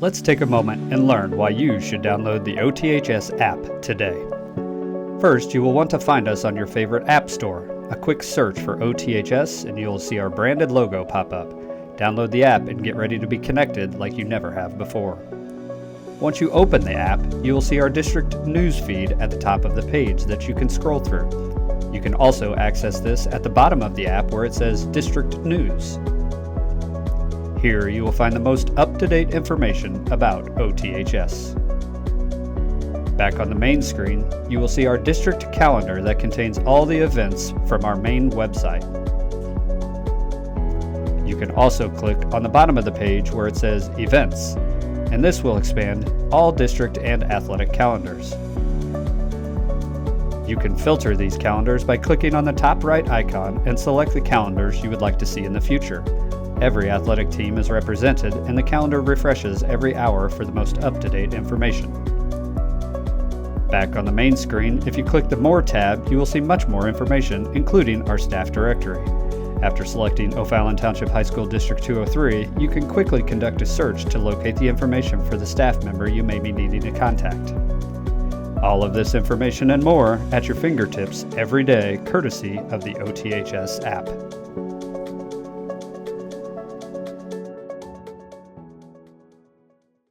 Let's take a moment and learn why you should download the OTHS app today. First, you will want to find us on your favorite app store. A quick search for OTHS and you'll see our branded logo pop up. Download the app and get ready to be connected like you never have before. Once you open the app, you will see our district news feed at the top of the page that you can scroll through. You can also access this at the bottom of the app where it says District News. Here you will find the most up-to-date information about OTHS. Back on the main screen, you will see our district calendar that contains all the events from our main website. You can also click on the bottom of the page where it says Events, and this will expand all district and athletic calendars. You can filter these calendars by clicking on the top right icon and select the calendars you would like to see in the future. Every athletic team is represented and the calendar refreshes every hour for the most up-to-date information. Back on the main screen, if you click the More tab, you will see much more information, including our staff directory. After selecting O'Fallon Township High School District 203, you can quickly conduct a search to locate the information for the staff member you may be needing to contact. All of this information and more at your fingertips every day, courtesy of the OTHS app.